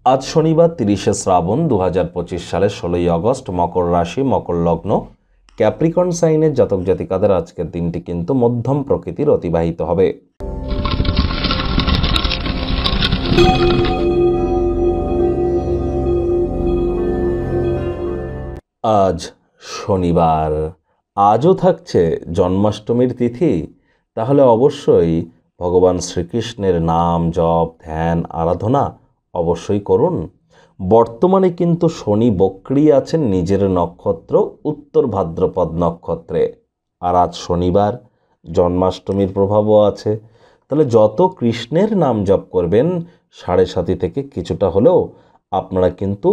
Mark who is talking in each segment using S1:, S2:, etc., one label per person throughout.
S1: আজ শনিবার 30শে শ্রাবণ 2025 সালের 16ই আগস্ট, মকর রাশি, মকর লগ্ন, ক্যাপ্রিকর্ন সাইনের জাতক জাতিকাদের আজকের দিনটি কিন্তু মধ্যম প্রকৃতির অতিবাহিত হবে। আজ শনিবার, আজও থাকছে জন্মাষ্টমীর তিথি। তাহলে অবশ্যই ভগবান শ্রীকৃষ্ণের নাম জপ, ধ্যান, আরাধনা অবশ্যই করুন। বর্তমানে কিন্তু শনি বক্রী আছেন নিজের নক্ষত্র উত্তর ভাদ্রপদ নক্ষত্রে, আর আজ শনিবার, জন্মাষ্টমীর প্রভাবও আছে। তাহলে যত কৃষ্ণের নাম জপ করবেন, 7:30 থেকে কিছুটা হলেও আপনারা কিন্তু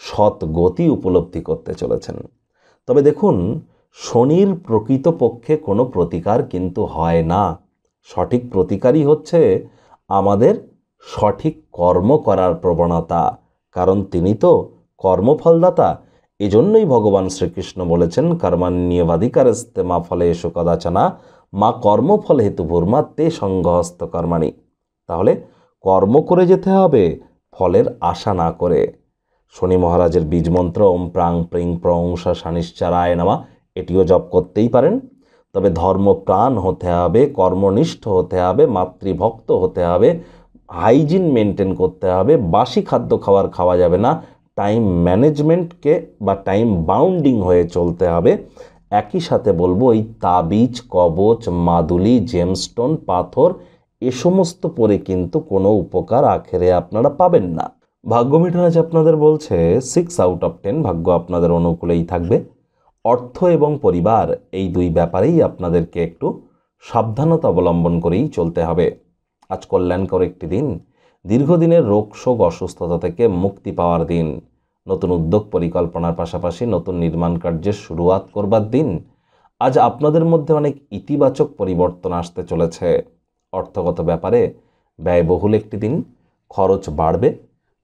S1: সৎ গতি উপলব্ধি করতে চলেছেন। তবে দেখুন, শনির প্রকৃতপক্ষে কোনো প্রতিকার কিন্তু হয় না। সঠিক প্রতিকারই হচ্ছে আমাদের সঠিক কর্ম করার প্রবণতা, কারণ তিনি তো কর্মফলদাতা। এজন্যই ভগবান শ্রীকৃষ্ণ বলেছেন, কর্মাণ্যেবাধিকারস্তে মা ফলেষু কদাচনা মা কর্মফল হেতু ভূর্মা তে সঙ্গহস্ত কর্মাণি। তাহলে কর্ম করে যেতে হবে, ফলের আশা না করে। শনি মহারাজের বীজ মন্ত্র ওম প্রাং প্রিং প্রংসা শানিশ্চারায় নামা, এটিও জপ করতেই পারেন। তবে ধর্মপ্রাণ হতে হবে, কর্মনিষ্ঠ হতে হবে, মাতৃভক্ত হতে হবে, হাইজিন মেনটেন করতে হবে, বাসি খাদ্য খাওয়া যাবে না, টাইম ম্যানেজমেন্টকে বা টাইম বাউন্ডিং হয়ে চলতে হবে। একই সাথে বলবো, এই তাবিজ, কবচ, মাদুলি, জেমস্টোন, পাথর এ সমস্ত পরে কিন্তু কোনো উপকার আখেরে আপনারা পাবেন না। ভাগ্য মিটার আজ আপনাদের বলছে 6 আউট অফ 10, ভাগ্য আপনাদের অনুকূলেই থাকবে। অর্থ এবং পরিবার এই দুই ব্যাপারেই আপনাদেরকে একটু সাবধানতা অবলম্বন করেই চলতে হবে। আজ কল্যাণকর একটি দিন, দীর্ঘদিনের রোগ শোক অসুস্থতা থেকে মুক্তি পাওয়ার দিন, নতুন উদ্যোগ পরিকল্পনার পাশাপাশি নতুন নির্মাণ কার্যের শুরুয়াত করবার দিন। আজ আপনাদের মধ্যে অনেক ইতিবাচক পরিবর্তন আসতে চলেছে। অর্থগত ব্যাপারে ব্যয়বহুল একটি দিন, খরচ বাড়বে।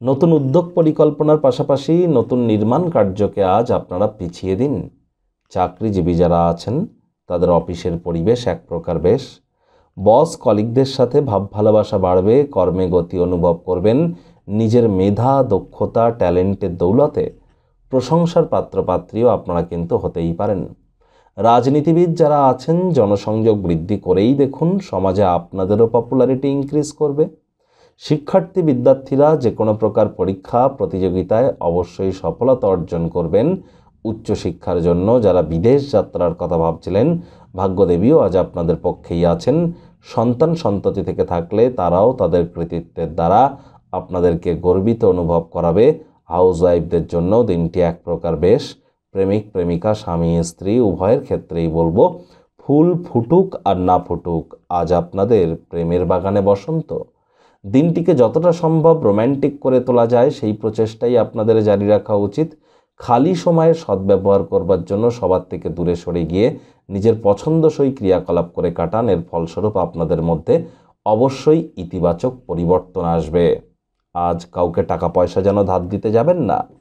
S1: নতুন উদ্যোগ পরিকল্পনার পাশাপাশি নতুন নির্মাণ কার্যকে আজ আপনারা পিছিয়ে দিন। চাকরিজীবী যারা আছেন তাদের অফিসের পরিবেশ এক প্রকার বেশ। বস কলিগদের সাথে ভাব ভালোবাসা বাড়বে, কর্মে গতি অনুভব করবেন। নিজের মেধা, দক্ষতা, ট্যালেন্টের দৌলতে প্রশংসার পাত্রপাত্রীও আপনারা কিন্তু হতেই পারেন। রাজনীতিবিদ যারা আছেন, জনসংযোগ বৃদ্ধি করেই দেখুন সমাজে আপনাদেরও পপুলারিটি ইনক্রিজ করবে। শিক্ষার্থী বিদ্যার্থীরা যে কোনো প্রকার পরীক্ষা প্রতিযোগিতায় অবশ্যই সফলতা অর্জন করবেন। উচ্চশিক্ষার জন্য যারা বিদেশ যাত্রার কথা ভাবছিলেন, ভাগ্যদেবীও আজ আপনাদের পক্ষেই আছেন। সন্তান সন্ততি থেকে থাকলে তারাও তাদের কৃতিত্বের দ্বারা আপনাদেরকে গর্বিত অনুভব করাবে। হাউস ওয়াইফদের জন্য দিনটি এক প্রকার বেশ। প্রেমিক প্রেমিকা, স্বামী স্ত্রী উভয়ের ক্ষেত্রেই বলবো, ফুল ফুটুক আর না ফুটুক, আজ আপনাদের প্রেমের বাগানে বসন্ত। দিনটিকে যতটা সম্ভব রোম্যান্টিক করে তোলা যায় সেই প্রচেষ্টাই আপনাদের জারি রাখা উচিত। খালি সময়ে সদ্ব্যবহার করবার জন্য সবার থেকে দূরে সরে গিয়ে নিজের পছন্দসই ক্রিয়াকলাপ করে কাটান। এর ফলস্বরূপ আপনাদের মধ্যে অবশ্যই ইতিবাচক পরিবর্তন আসবে। আজ কাউকে টাকা পয়সা যেন ধার দিতে যাবেন না।